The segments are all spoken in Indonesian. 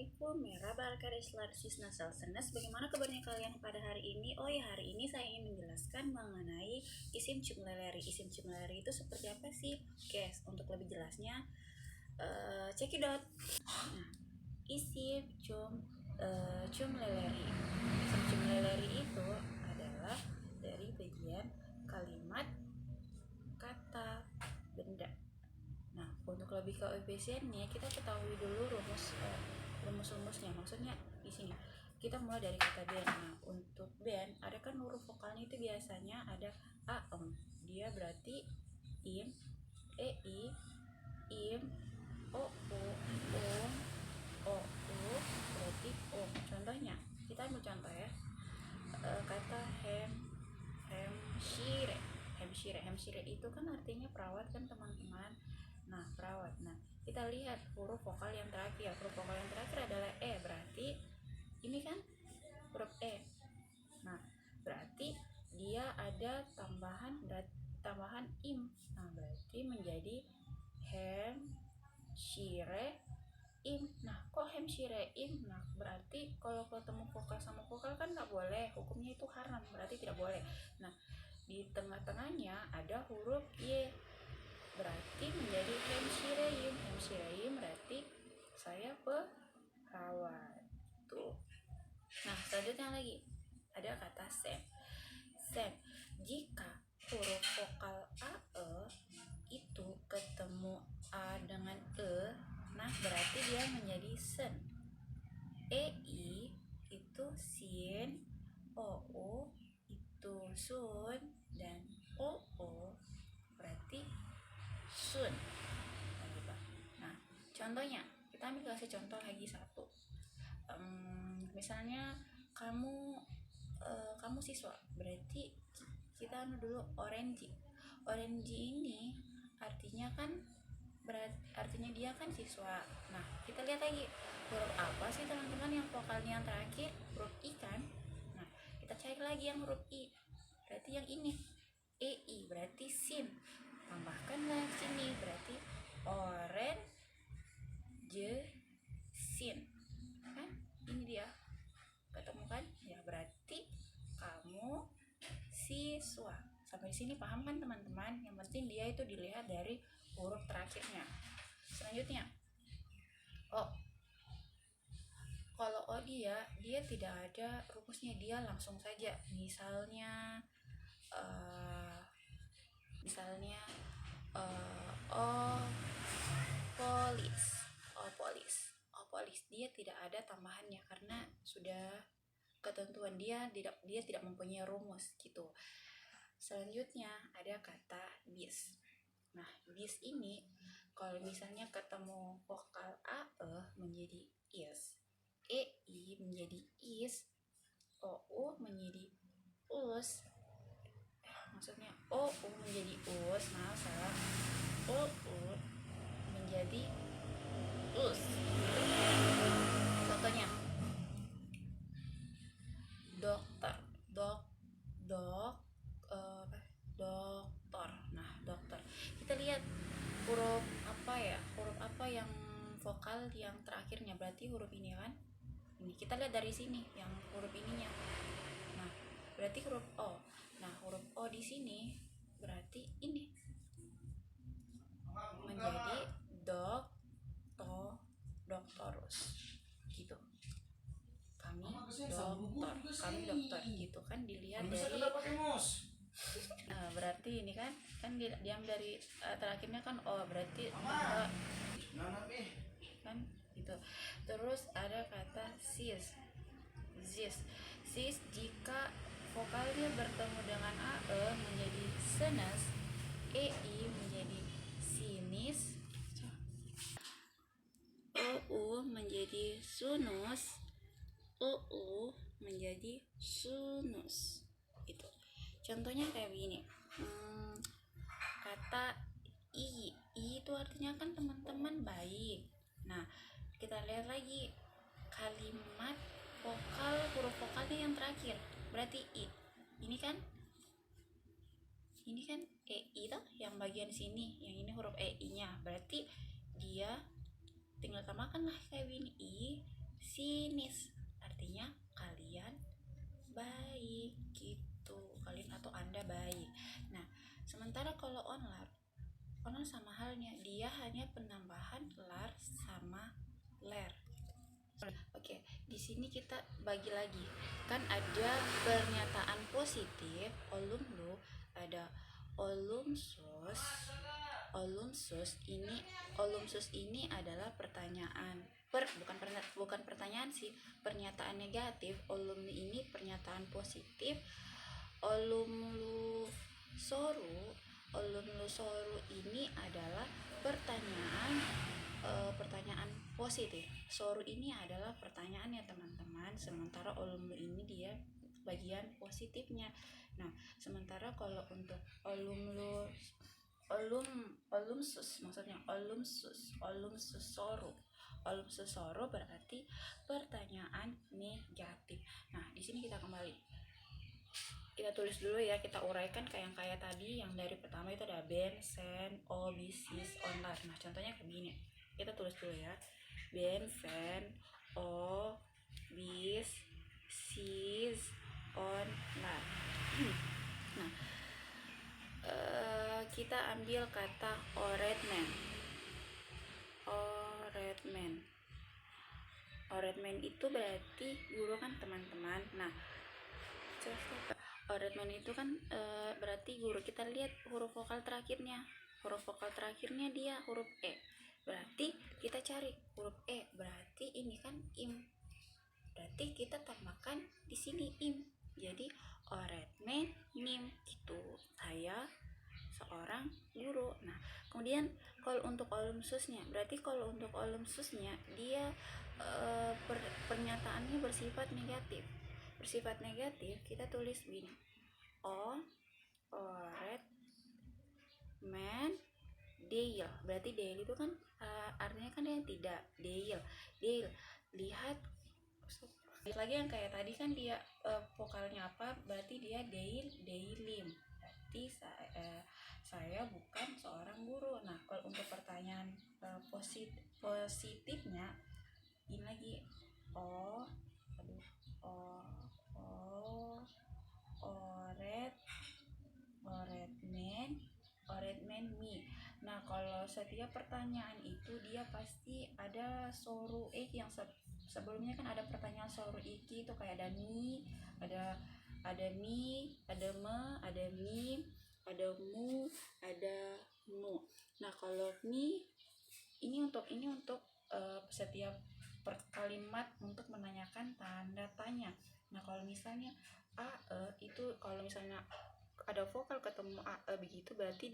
Assalamualaikum, merhaba Alkarislar Nasal Senes. Bagaimana kabarnya kalian pada hari ini? Oh ya, hari ini saya ingin menjelaskan mengenai isim cumleleri. Isim cumleleri itu seperti apa sih? Oke, untuk lebih jelasnya, cekidot. Nah, isim cumleleri. Isim cumleleri itu adalah dari bagian kalimat, kata, benda. Nah, untuk lebih ke efisiennya, kita ketahui dulu rumus-rumusnya. Maksudnya di sini kita mulai dari kata ben. Nah, untuk ben ada kan huruf vokalnya itu biasanya ada a, dia berarti im, ei, im, o, o, berarti o. Contohnya, kita ambil contoh ya. Kata hemshire itu kan artinya perawat kan teman-teman. Nah, perawat. Nah, kita lihat huruf vokal yang terakhir. Huruf vokal yang terakhir adalah e, berarti ini kan huruf e. Nah, berarti dia ada tambahan im. Nah, berarti menjadi hemshire im. Nah, kok hemshire im? Nah, berarti kalau ketemu vokal sama vokal kan nggak boleh, hukumnya itu haram, berarti tidak boleh. Nah, di tengah-tengahnya ada huruf y, berarti menjadi hemshireim. Hemshireim berarti saya perawat tuh. Nah, selanjutnya lagi ada kata sen. Jika huruf vokal a, itu ketemu a dengan e, nah berarti dia menjadi sen. Ei itu sin, ou itu sun, dan oo berarti sun. Nah, contohnya kita ambil kasih contoh lagi satu. Misalnya kamu siswa, berarti kita dulu orange ini artinya kan artinya dia kan siswa. Nah, kita lihat lagi huruf apa sih teman-teman yang vokalnya yang terakhir huruf i kan. Nah, kita cari lagi yang huruf i, berarti yang ini ei berarti sin, tambahkanlah sini berarti orange sin kan, ini dia ketemu kan ya, berarti kamu siswa. Sampai sini paham kan teman-teman? Yang penting dia itu dilihat dari huruf terakhirnya. Selanjutnya o. Kalau o dia tidak ada rumusnya, dia langsung saja. Misalnya opolis, dia tidak ada tambahannya karena sudah ketentuan dia tidak mempunyai rumus gitu. Selanjutnya ada kata bis. Nah, bis ini kalau misalnya ketemu vokal a, menjadi is, ei menjadi is, ou menjadi us, maksudnya ou menjadi us, salah, ou menjadi us. Contohnya dokter, dokter. Nah, dokter, kita lihat huruf apa yang vokal yang terakhirnya, berarti huruf ini kan. Ini kita lihat dari sini yang huruf ininya. Nah, berarti huruf o. Nah, huruf o di sini berarti ini menjadi doktorus gitu. Kami dokter gitu kan, dilihat dari berarti ini kan diam dari terakhirnya kan o, berarti kan gitu. Terus ada kata sis. Jika vokalnya bertemu dengan a, menjadi senes, ei menjadi sinis, ou menjadi sunus, oo menjadi sunus. Itu contohnya kayak begini. Kata i itu artinya kan teman-teman baik. Nah, kita lihat lagi kalimat vokal, huruf vokalnya yang terakhir berarti i. Ini kan ei toh, yang bagian sini, yang ini huruf ei nya, berarti dia tinggal tambahkan lah kayak gini, i kindness, artinya kalian baik gitu, kalian atau Anda baik. Nah, sementara kalau online sama halnya, dia hanya penambahan lar sama ler. Oke, di sini kita bagi lagi. Kan ada pernyataan positif, olum lu, ada olum sus. Olum sus ini adalah pertanyaan. Bukan pertanyaan sih, pernyataan negatif. Olum ini pernyataan positif. Olum lu soru ini adalah pertanyaan positif. Soru ini adalah pertanyaan ya teman-teman, sementara olum ini dia bagian positifnya. Nah, sementara kalau untuk olum sus, maksudnya olum sus soru berarti pertanyaan negatif. Nah, di sini kita kita tulis dulu ya, kita uraikan kayak tadi. Yang dari pertama itu ada ben, sen, o, bisis, onlar. Nah, contohnya kayak gini, kita tulis dulu ya, ben, sen, o, bis, sis, onlar. Nah, kita ambil kata oretmen. Oretmen itu berarti guru kan teman-teman. Nah, oretmen itu kan berarti guru. Kita lihat huruf vokal terakhirnya dia huruf E, berarti kita cari huruf E, berarti ini kan im, berarti kita tambahkan di sini im, jadi oretmen nim gitu. Saya seorang guru. Nah, kemudian kalau untuk olum susnya, berarti kalau untuk olum susnya dia pernyataannya bersifat negatif. Kita tulis gini, oret men deil, berarti deil itu kan artinya kan yang tidak. Deil lihat lagi yang kayak tadi kan dia vokalnya apa, berarti dia deilim, berarti saya bukan seorang guru. Nah, kalau untuk pertanyaan positifnya ini lagi oretmen mi. Nah, kalau setiap pertanyaan itu dia pasti ada soru iki, yang sebelumnya kan ada pertanyaan soru iki itu kayak ada mi, ada mi, ada me, ada mi, ada mu, ada mu. Nah, kalau mi ini untuk setiap kalimat untuk menanyakan tanda tanya. Nah, kalau misalnya a e itu kalau misalnya ada vokal ketemu a e begitu, berarti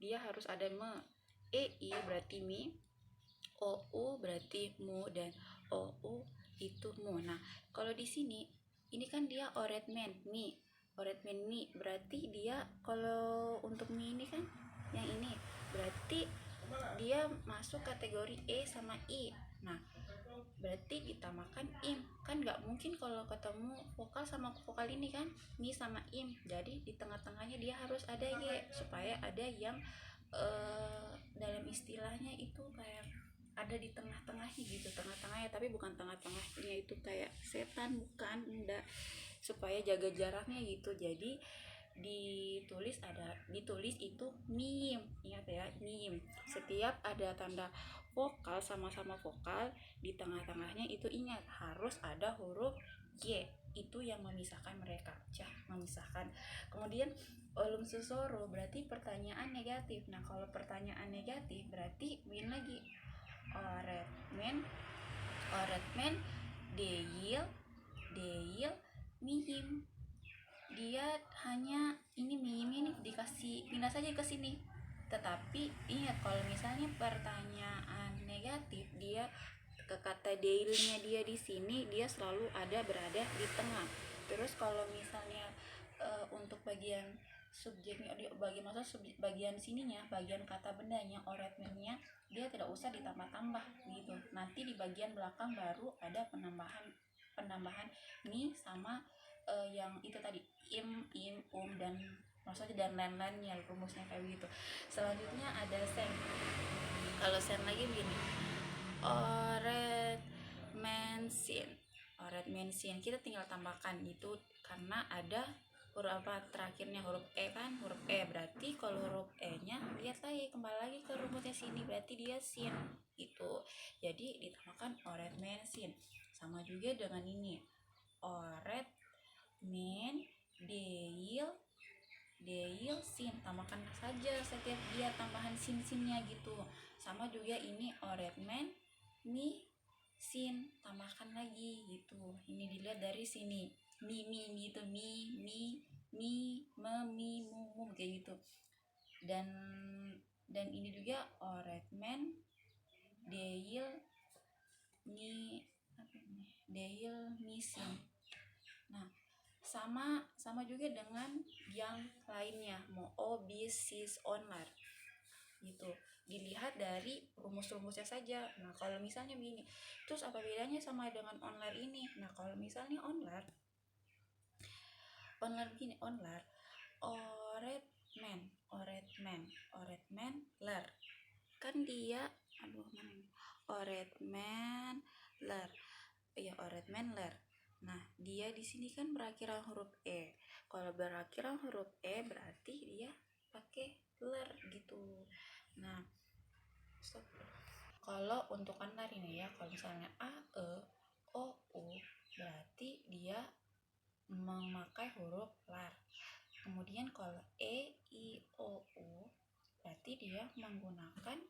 dia harus ada me. E i berarti mi, o u berarti mu, dan o u itu mu. Nah, kalau di sini ini kan dia oretmen mi, berarti dia kalau untuk mi ini kan yang ini berarti dia masuk kategori E sama I. Nah, berarti ditambahkan im, kan nggak mungkin kalau ketemu vokal sama vokal ini kan mi sama im, jadi di tengah-tengahnya dia harus ada y, supaya ada yang dalam istilahnya itu kayak ada di tengah-tengahnya gitu, tengah-tengahnya, tapi bukan tengah-tengahnya itu kayak setan, bukan, enggak, supaya jaga jaraknya gitu. Jadi ditulis itu mim, ingat ya, mim. Setiap ada tanda vokal sama-sama vokal di tengah-tengahnya itu ingat harus ada huruf y, itu yang memisahkan mereka, memisahkan. Kemudian olum susoro berarti pertanyaan negatif. Nah, kalau pertanyaan negatif berarti win lagi, oretmen deil mihim. Dia hanya ini mihim ini dikasih pindah saja ke sini. Tetapi ingat, kalau misalnya pertanyaan negatif, dia ke kata deilnya dia di sini dia selalu berada di tengah. Terus kalau misalnya untuk bagian subjeknya, bagian sininya, bagian kata bendanya, oretmennya, dia tidak usah ditambah-tambah gitu. Nanti di bagian belakang baru ada penambahan ni sama yang itu tadi im, dan maksudnya dan lain-lainnya, rumusnya kayak gitu. Selanjutnya ada sen. Kalau sen lagi begini, oret men mention, kita tinggal tambahkan itu karena ada huruf apa terakhirnya huruf E kan, huruf E. Berarti kalau huruf E nya lihat lagi, kembali lagi ke rumusnya sini, berarti dia sin itu. Jadi ditambahkan oret mensin. Sama juga dengan ini, oret men deil sin, tambahkan saja setiap dia tambahan sin-sinnya gitu. Sama juga ini oret men mi sin, tambahkan lagi gitu. Ini dilihat dari sini, mi gitu, mi me mi mu kayak gitu. Dan ini juga oret men deil misin. Nah, sama juga dengan yang lainnya, mau o bis sis onlar gitu. Dilihat dari rumus-rumusnya saja. Nah, kalau misalnya begini, terus apa bedanya sama dengan online ini? Nah, kalau misalnya online begini, online oret men ler kan dia oret men ler nah dia di sini kan berakhiran huruf E. Kalau berakhiran huruf E berarti dia pakai ler gitu. Nah, stop. Kalau untuk anar ini ya, kalau misalnya A, E, O, U berarti dia memakai huruf lar. Kemudian kalau E, I, O, U berarti dia menggunakan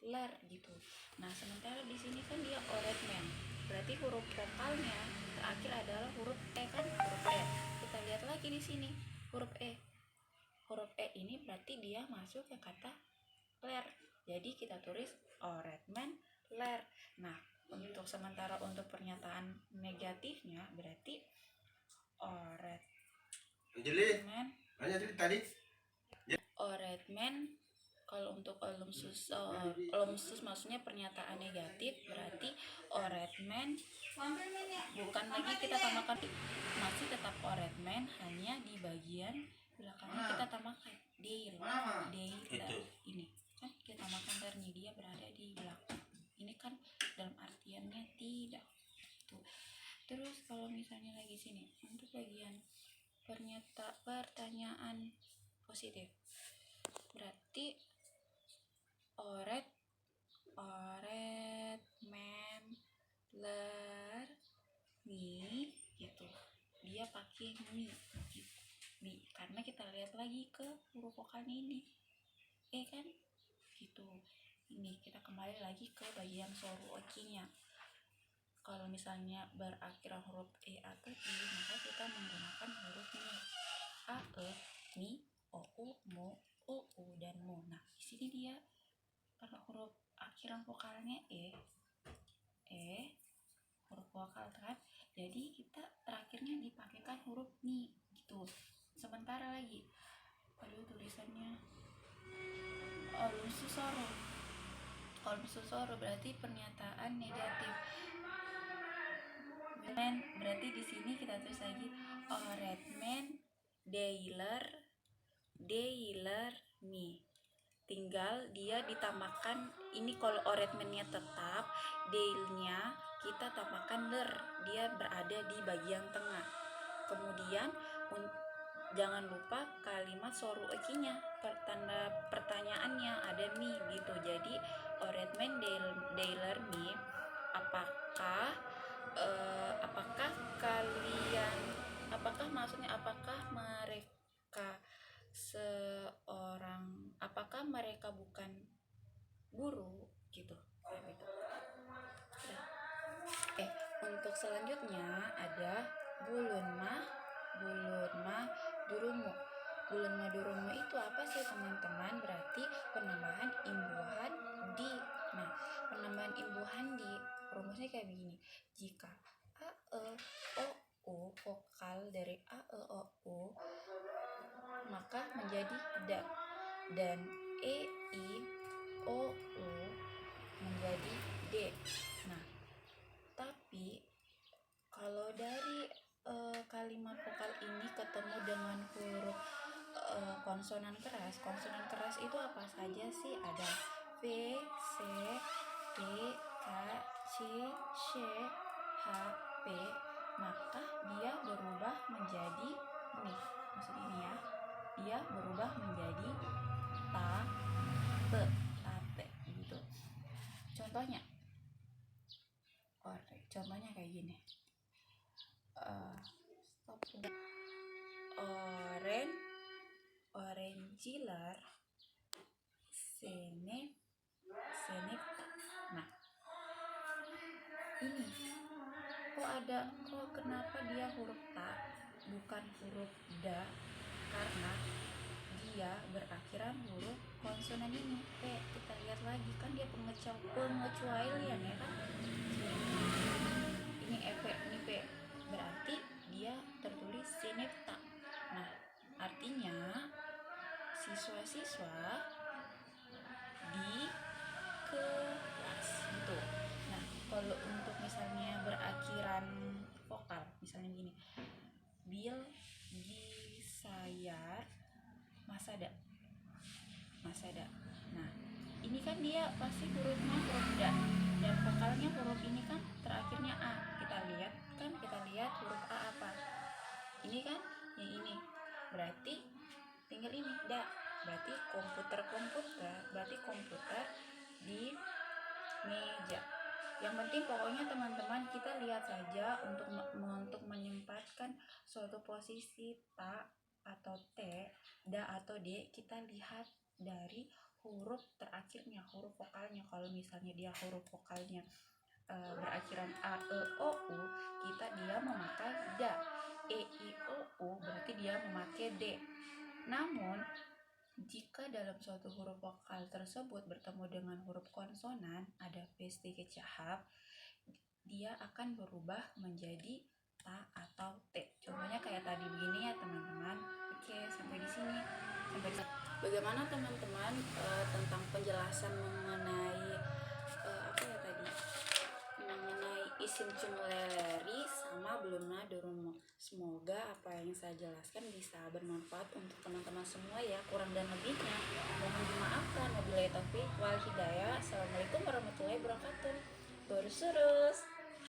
lar gitu. Nah, sementara di sini kan dia oret men. Berarti huruf vokalnya terakhir adalah huruf E kan, huruf E. Kita lihat lagi di sini huruf E. Huruf E ini berarti dia masuk ke kata ler. Jadi kita tulis oret men ler. Nah, untuk sementara untuk pernyataan negatifnya berarti oret men. Kalau untuk olumsus maksudnya pernyataan negatif, berarti oret men bukan lagi kita tambahkan, masih tetap oret men, hanya di bagian belakangnya kita tambahkan deil ini kan kita tambahkan lernya, dia berada di belakang. Ini kan dalam artiannya tidak tuh. Terus kalau misalnya lagi sini untuk bagian pertanyaan positif, berarti oret men ler mi gitu, dia pakai mi karena kita lihat lagi ke huruf vokalnya ini E kan gitu. Ini kita kembali lagi ke bagian soru okinya. Kalau misalnya berakhiran huruf E atau I, maka kita menggunakan huruf mi. A, E, mi, o, u, mu, u, dan mu. Nah, di sini dia karena huruf akhiran vokalnya E, huruf vokal kan, jadi kita terakhirnya dipakaikan huruf mi gitu. Sementara lagi, tulisannya olumsusoro berarti pernyataan negatif. Men berarti di sini kita tulis lagi oret men deiler mi. Tinggal dia ditambahkan ini, kalau oretmennya tetap, deilnya kita tambahkan ler, dia berada di bagian tengah. Kemudian jangan lupa kalimat soru ekinya, tanda pertanyaannya ada mi gitu. Jadi oretmen deiler mi, apakah mereka bukan guru gitu. Untuk selanjutnya ada bulun mah durumu. Bulun mah durumu itu apa sih teman-teman? Berarti penambahan imbuhan di. Nah, penambahan imbuhan di rumusnya kayak begini. Jika a, e, o, u, vokal dari a, e, o, u maka menjadi da, dan e, i, o, u menjadi d. Nah, tapi kalau dari kalimat vokal ini ketemu dengan huruf konsonan keras itu apa saja sih? Ada v, c, p, k, c, sh, h, p, maka dia berubah menjadi ini. Maksud ini ya, dia berubah menjadi tate gitu. Contohnya kayak gini. Orangilar senecta. Nah, ini kok kenapa dia huruf ta bukan huruf da? Karena dia berakhiran huruf konsonan ini. Kita lihat lagi, kan dia pengecualian ya kan. Ini ini P, berarti dia tertulis senecta. Nah, artinya siswa-siswa di kelas gitu. Nah, kalau untuk misalnya berakhiran vokal, misalnya gini, Bil, Gisayar, Masada. Nah, ini kan dia pasti hurufnya huruf da, dan vokalnya huruf ini kan terakhirnya a. Kita lihat huruf a apa? Ini kan yang ini. Berarti tinggal ini da. Berarti komputer di meja. Yang penting pokoknya teman-teman, kita lihat saja untuk menempatkan suatu posisi ta atau t, da atau d, kita lihat dari huruf terakhirnya, huruf vokalnya. Kalau misalnya dia huruf vokalnya berakhiran a, e, o, u, dia memakai da. E, i, o, u berarti dia memakai d. Namun jika dalam suatu huruf vokal tersebut bertemu dengan huruf konsonan, ada pasti kecahap, dia akan berubah menjadi ta atau t. Contohnya kayak tadi begini ya teman-teman. Oke, sampai di sini. Bagaimana teman-teman tentang penjelasan mengenai mengenai isim cumuleleri sama belumna dorumo. Semoga apa yang saya jelaskan bisa bermanfaat untuk teman-teman semua ya. Kurang dan lebihnya mohon dimaafkan. Wabillahi taufiq wal hidayah. Assalamualaikum warahmatullahi wabarakatuh. Terus